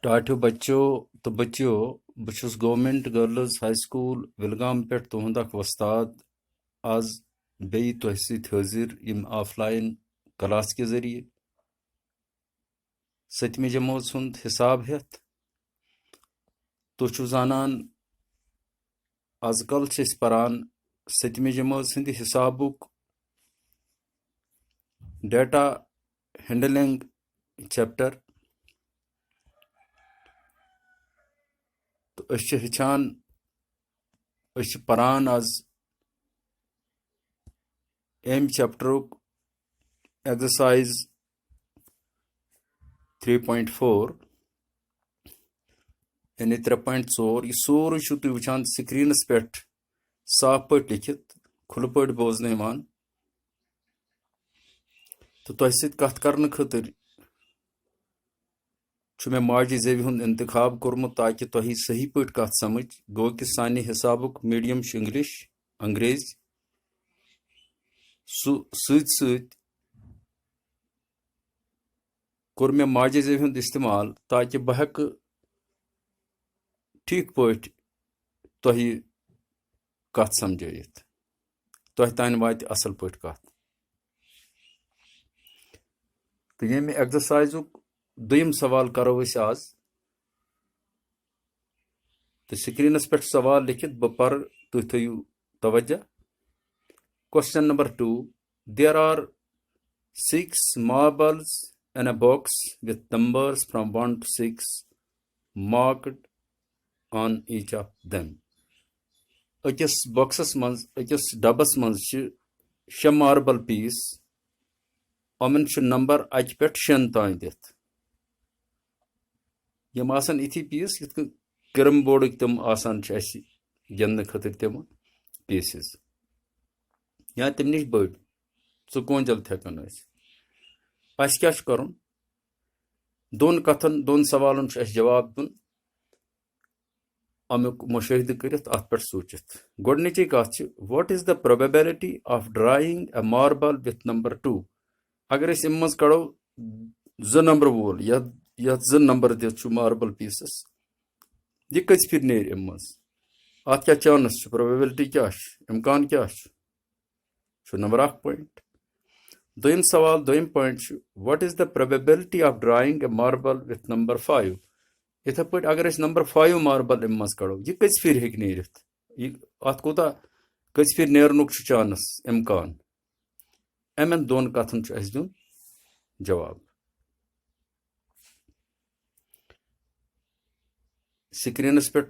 टाठियों बच्चों तो बच्चों बहुत government girls high school Vilgam पे तुहद वस्ताद आज बे तुह हाजिर यम ऑफलाइन क्लास के जरिए 7वीं जमात सुंद हिसाब हेत तुह जानान आजकल परान 7वीं जमात संद हिसाबुक डेटा हैंडलिंग चैप्टर तो हेचान परान आज एम चैप्टरुक एक्सरसाइज 3.4 यानी 3.4 यह सोरे तुम वुचान स्क्रीनस पे साफ पे लिखित खुल पे बोजन तो तुह सत कर खतर मे माजी जेवी हुंद इंतखाब कोर्मुत ताकि तुह सही पे कत समझ गो कि सानि हिसाबुक मीडियम इंग्लिश अंग्रेज सत कोर मे माजी जेवी हुंद इस्तेमाल ताकि बह हेक ठीक पे तुह कत समझित तुह तान वात असल पे कत तो ये एक्सरसाइजुक दुयम सवाल करो आज तो स्क्रीनस पे सवाल लिखित बह पर तुह थो तवज्जो question number 2 there are 6 marbles in a box with numbers from 1 to 6 marked on each of them अकिस बॉक्सस मज अकिस डबस मज 6 मार्बल पीस अमन नंबर 1 पे 6 तान दित यम आसान इथी पीस यथ कैरम बोर्ड तम आसान गिंदने खतर तम पीसेस या तम नश बड़ चुकवंजल हेकन अस क्या कर दोन कथन दोन सवालन जवाब दिन अमुक मुशाहिद कर अत पे सूचित गोडनिच कथ what is the probability of drawing a marble with number 2 अगर अम मज कड़ो 2 नंबर वोल यथ 2 नंबर दित मार्बल पीसस यह कस फिर नेर अम मज अत क्या चांस प्रोबेबिलिटी क्या इम्कान क्या नंबर 1 पॉइंट दोम सवाल दोम point what is the probability of drawing a marble with number 5 इथे पे अगर नंबर 5 मार्बल अम मज कड़ो यह कस फिर हेक नेरित अत कोता कस फिर नेरनुक चांस इम्कान अमन दोन कथन दिन जवाब स्क्रीनस पे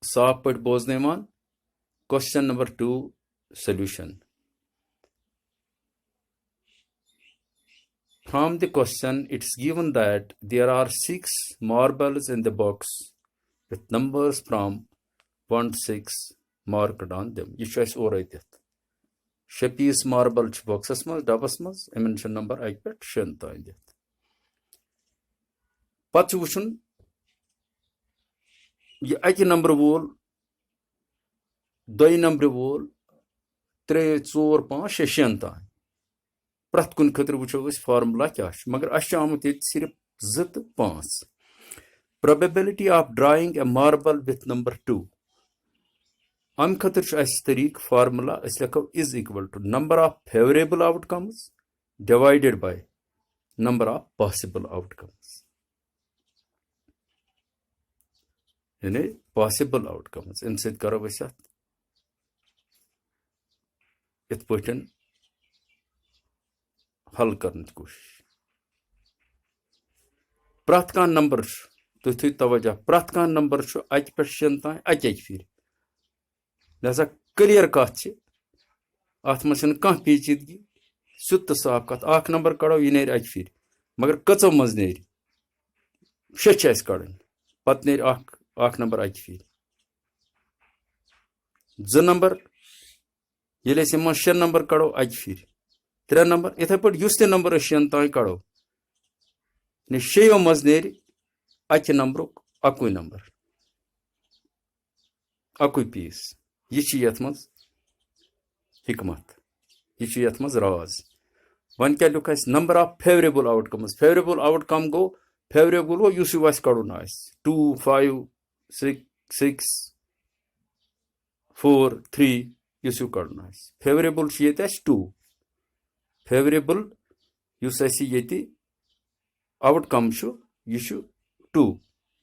साफ पे बोजन question number 2 solution From the question, it's given that there are 6 marbles in the box with numbers from 1 to 6 marked on them. This is और दित 6 पीस मार्बल बॉक्सस मज डबस मज इन नंबर 1 पे 6 तान दित पे वुचन यह 1 नंबर वोल 2 नंबर वोल 3 4 5 6 तान प्रत कुन खतर वो फार्मूला क्या मगर आमुत सिर्फ 2 तो 5 probability of drawing a marble with number 2 अम खतर तरीक फार्मूला लिखो is equal to number of favourable outcomes divided by number of possible outcomes यानी पॉसिबल आउटकम्स अम सत करो इत पे हल करने की कोशिश प्रत कह नंबर तुम थो तवज्जो प्रत कह नंबर 1 पे 6 तान 1 फिर लिहाजा क्लियर कथ अत मज कह पेचीदगी सुत तो साफ कथ 1 नंबर कड़ो यह नेर 1 फिर मगर कचो मज नेर 6 कड़न पत नेर 1 नंबर 1 फिर 2 नंबर ये 6 नंबर कड़ो 1 फिर 3 नंबर इथे पे युस नंबर 6 तान कड़ो ने 6 मज नेर 1 नंबर 1 नंबर 1 पीस यह यथ मज हिकमत यह यथ मज राज वन क्या लिख number of favourable outcomes favourable outcome गो फेवरेबल गो युस यू आस कड़ुन आस 2 5 6 6 4 3 युस यू कड़ुन आस फेवरेबल ये 2 फेवरेबल युस ये आउटकम यह 2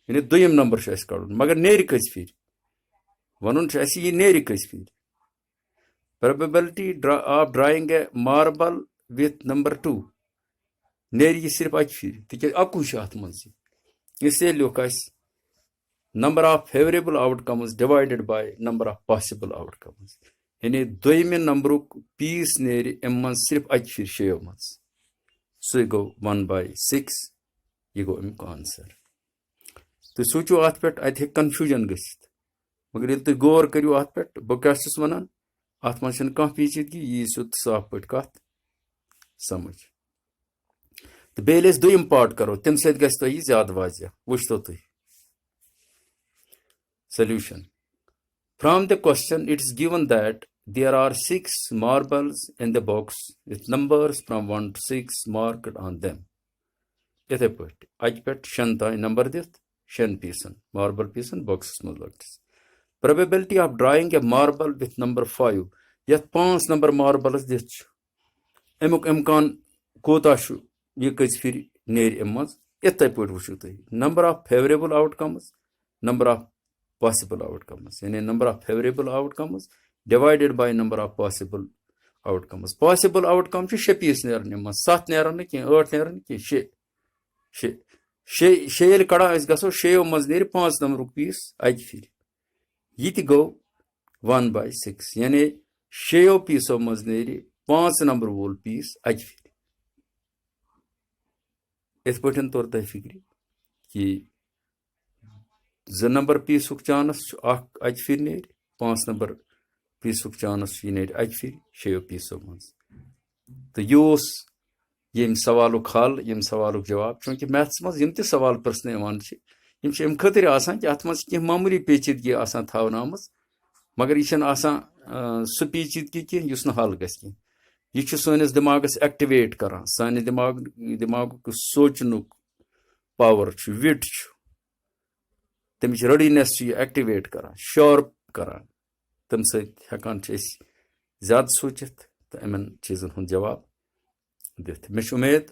यानी दोयम नंबर कड़ुन मगर नेर कस फिर वन यह नेर कस फिर probability of drawing a marble with number 2 नेर यह सिर्फ अच फिर तिक अकु अत मज इसलिए लिख number of favorable outcomes divided by number of possible outcomes यानी दोयम नंबर पीस नेर अम मज सिर्फ अच फिर शेयो मज सह गो 1/6 यह गो अमुक आंसर तो सोचो अत पे अत कन्फ्यूजन गसित मगर ये तुम गौर करो अत पे बह क्या वन अत मज कह पेचीदगी यह सोत साफ पे कत समझ तो बेल दोयम पार्ट करो तम सत गह ज्यादा वाजिया वुचतो तुम solution from the question it is given that there are 6 marbles in the box with numbers from 1 to 6 marked on them इथे पट अज पे 6 तान नंबर दित 6 पीसन मार्बल पीसन बॉक्स मज लकटिस probability of drawing a marble with number 5 यत 5 number marbles दित अमुक इम्कान कोता यह कस फिर नेर मज इथे पट वुचो तुम number of favorable outcomes number of possible outcomes यानी number of favorable outcomes divided by number of possible outcomes possible outcomes 6 piece नेरन मज 7 नेरन कि 8 नेरन कि 6 ये कड़ा गो 6 मज नेर 5 नंबर पीस अज फिर यह गो 1/6 यानी 6 पीसों मज नेर 5 नंबर वोल पीस अज फिर इत पे तोर तह फिक्र कि 2 नंबर पीसुक चानस अज फिर नेर 5 नंबर पीसुक चानस नेर अज फिर 6 पीसों मज तो यह यम सवालुक हल यम सवालुक जवाब चूंकि मैथ्स मज यम ते सवाल प्रश्न अम खतर कि अत मज कह मामूली पेचीदगी थावन मगर यह सह पेचीदगी कह हल गि यह सानिस दिमागस एक्टिवेट करान सानि दिमाग सोचनुक पावर विट तम रेडीनेस एक्टिवेट करान शार्प करान तम सकान ज्यादा सोचित तो इन चीजन हूं जवाब दित मे उम्मीद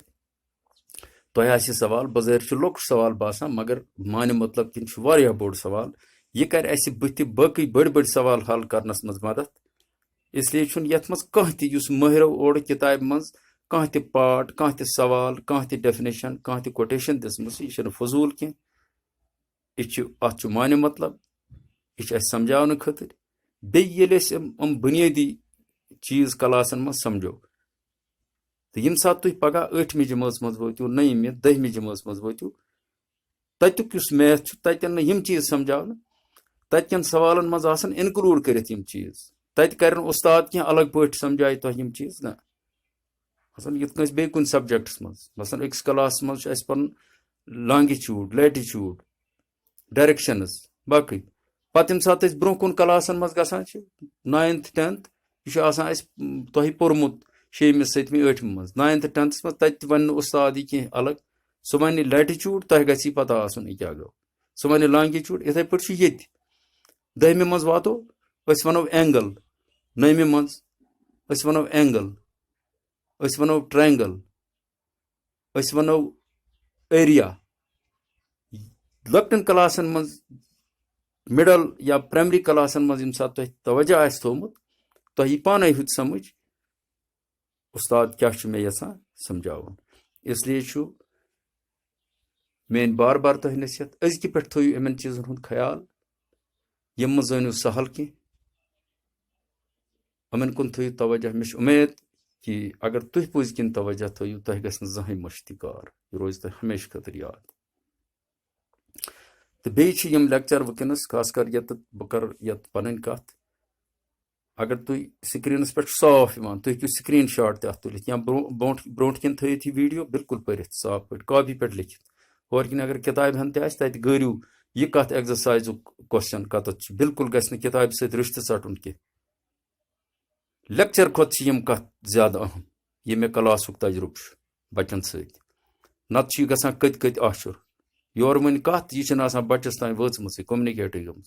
तुह सवाल बज़ाहिर लुक सवाल बासान मगर मान मतलब कि बोड़ सवाल यह कर बुत बाकी बड़ बड़ सवाल हल करनस मज मदद इसलिए ये मज कह महरो ओर किताब मज कह पार्ट कह सवाल कह डेफिनेशन कह कोटेशन दिसम यह फजूल कह अत मान मतलब यह समझाने खतर बेल बुनियादी चीज क्लासन मज समझो तो यम सात तुम पगह 8वीं जमात मज वो 9वीं 10वीं जमात मज वो तुक मैथ तन यम चीज समझाने तन सवालन मज इनक्लूड कर चीज तत कर उस्ताद क्या अलग पे समझाए तो यम चीज ना ये बे कुन सब्जेक्ट्स मज मसन अक्स क्लास मज पन लॉन्गिट्यूड लैटिट्यूड डायरेक्शनस बाकी पत सात ब्रो कुन क्लासन मज गसान 9th 10th यह तुह पोर्मुत 6वीं 7वीं 8वीं मज 9th 10th मज तत वन उस्ताद कह अलग सह वन लैटिट्यूड तुह गि पता क्या गो सह वन लॉन्गिट्यूड इथे पे ये 10वीं मज वातो वनो एंगल 9वीं मज वनो एंगल वनो ट्रायंगल वनो एरिया लकटन क्लासन मज मिडल या प्राइमरी क्लासन मज यम सात तवज्जो थोमुत तुह पाने हुत समझ उस्ताद क्या मे यसान समझावन इसलिए मेन बार बार तुह नसीहत अजक पे थो इन चीजन हूं ख्याल यम जानो सहल कह अमन कुन थो तवज्जो मे उम्मीद कि अगर तुह पुज किन तवज्जो थो तुह गह जहें मुश्तिकार यह रोज तुह हमेशा खतर याद तो बेम लेक्चर वनस खास कर बह कर पन कत अगर तुम स्क्रीन पे साफ तुम हूँ स्क्रीन शॉट तुलित या ब्रोट कन थो वीडियो बिल्कुल पर साफ पे कॉपी पे लिखित और किन अगर किताब हन तत गो यह कत एक्सरसाइज क्वेश्चन कत बिल्कुल गि किताब सत रिश्त सटुन कह लेक्चर खुद यम कत ज्यादा अहम यह मे क्लासुक तजुर्बे बचन सत नत गसान कत कत आशुर योर वन कत यह बच्चस तान वच कम्युनिकेट गम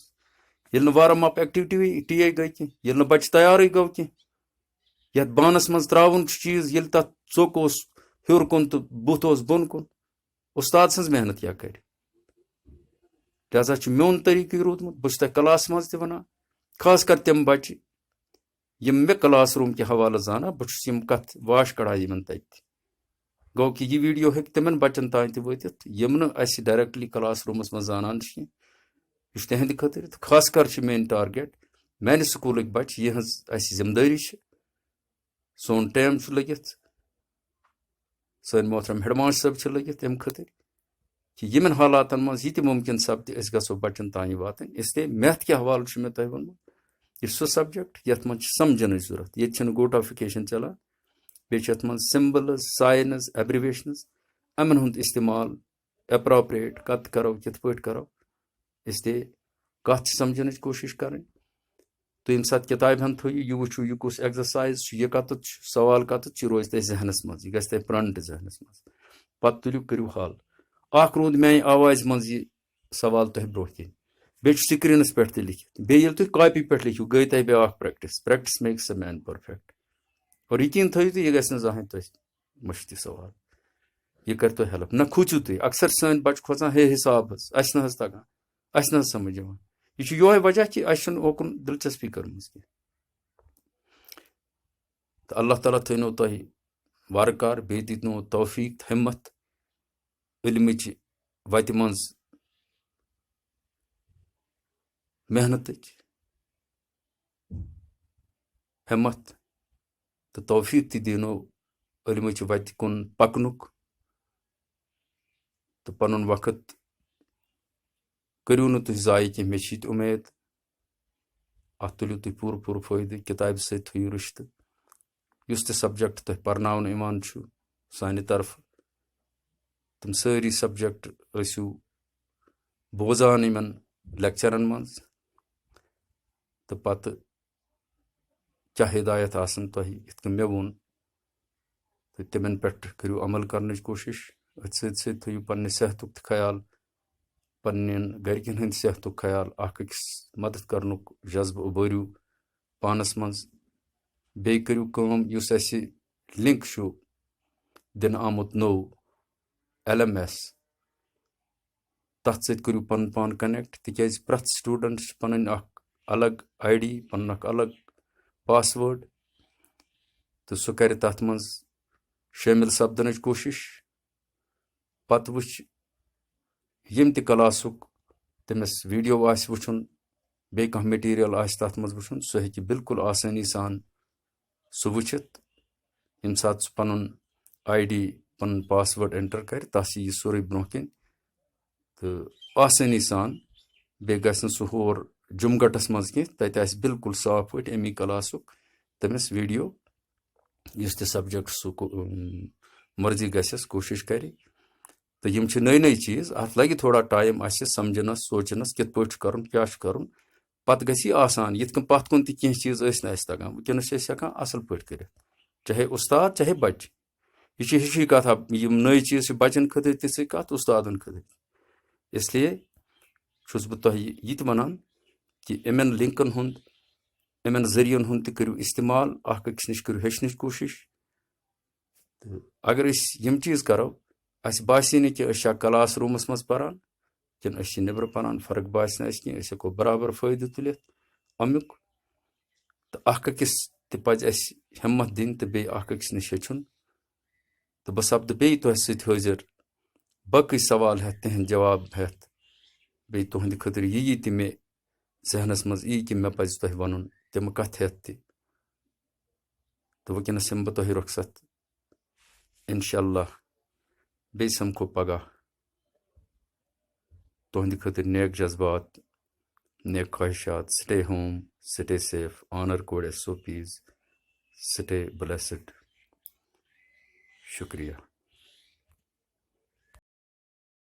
ये वार्म अप एक्टिविटी गई कह बच्चे तैयार गो कह ये बानस मज त्रावन चीज ये तथ चोक हर कुन तो बुत बोन कुन उस्ताद सज मेहनत क्या कर लिहाजा मोन तरीक रूदमुत बस तह क्लास मज तना खास कर तम बच्चे यम मे क्लास रूम के हवाले जाना बस कत वाश कड़ा तत गो कि यह वीडियो हे तिमन बच्चन तान वत यम डायरेक्टली क्लास रूमस मज जानान यह तहद खतर खास कर मेन टारगेट माने स्कूल बच्चे यह जिम्मेदारी सोन टाइम लगित सन मोहतरम हेडमास्टर साहब लगित अम खतर कि यमन हालातन मज यह मुमकिन सपद गो बच्चन तान वातन इसलिए मैथ के हवाले में तह वोनमुत यह सह सब्जेक्ट ये मज समझन जरूरत ये गोटाफिकेशन चलान बे मन सिम्बल्स साइनस एब्रिवेशनस अमन हुंद इस्तेमाल एप्रोप्रिएट कत करो कित पे करो इसलिए कत समझन कोशिश करें तो यम सात किताब हन थो यह वो यह कुछ एक्सरसाइज यह कत सवाल कत रोज तह जहनस मज यह गह प्रंट जहनस मज पत तुलु करू हल अख रूद मे आवाज मज यह सवाल तह ब्रो कन बे स्क्रीनस पे तह लिखित बे तुम कॉपी पे लिखियो गई तह बे practice makes a man perfect और यकीन थो तो यह गह जहां तुम मुश्किल सवाल यह कर तो हेल्प न खोचू तुम अक्सर सन बच्चे खोचान हे हिसाब अस तगान अस न समझ यह यो वजह कि ओकुन दिलचस्पी कर्म तो अल्लाह ताला थो तुह वारकार बे दिनो तौफीक हिम्मत इल्मिच वत मज मेहनत हिम्मत तो तौफीक ती दिनो इल्मिच वत कुन पकनुक तो पनुन वक्त करू न तुम जाय कह मे उम्मीद अत तुलु तुम पूर पूर फायदे किताब से थो रिश्त युस सब्जेक्ट तुम परनावन इमान सानि तरफ तुम सारी सब्जेक्ट ऐसु बोजान इन लेक्चरन मज तो पत क्या हिदायत आसन तुह इत मे वोन तो तिमन पे करू अमल करने कोशिश अत सत थो पन्ने सेहतुक ख्याल पन्न गरकन हंद सेहतुक ख्याल अकिस मदद करनुक जज्ब उबरू पानस मज बे करू कम युस अस लिंक दिन आमुत नो LMS तथ सत करू पन पान कनेक्ट तिकाज प्रथ स्टूडेंट पन अलग ID पन अलग पासवर्ड तो सह कर तथ मज शामिल सपदन कोशिश पत वुच यम त क्लासुक तमिस वीडियो आस वुचुन बे कह मटीरियल आस तथ मज वुचुन सह हेकि बिल्कुल आसानी सान सह वुचित यम सात सह पनुन ID पन पासवर्ड एंटर कर तस यह सोरे ब्रोह कन तो आसानी सान बे गस सह होर जुमगटस मज कह तत आस बिल्कुल साफ पे अमी क्लासुक तमिस वीडियो इस सब्जेक्ट सह मर्जी गस कोशिश कर तो यम नई नई चीज अत लगे थोड़ा टाइम आस समझनस सोचनस कित पे कर क्या कर पत गसी आसान ये पत कुन कह चीज तगान वनस हेकान असल पे कर चाहे उस्ताद चाहे बच्चे यह हिशी कथ यम नई चीज बच्चन खतर ति कत उस्तादन खतर इसलिए छुस बह तुह यह वनान कि इमन लिंकन हुंद इमन जरियन हुंद करू इस्तेमाल अकिस नश करू हेचन कोशिश तो अगर यम चीज करो अस बासी न कि क्लास रूमस मज पारान किन नबर पारान फर्क बास कह हेको बराबर फायदे तुलित अमुक तो अकिस पज हिम्मत दिन तो बे अकिस नश हेचुन तो बह सपद बे तुह सत हाजिर बकि सवाल हेत तिहंद जवाब हेत बे तुहंद खतर यी त मे जहनस मज यी कि मे पज तुह वनुन तम कथ हेत तो वनस बह तुह रुखसत इंशाअल्लाह बे समखो पगह तुहंद खतर नेक जज्बात नेक ख्वाहिशात stay home stay safe honour code SOPs stay blessed शुक्रिया।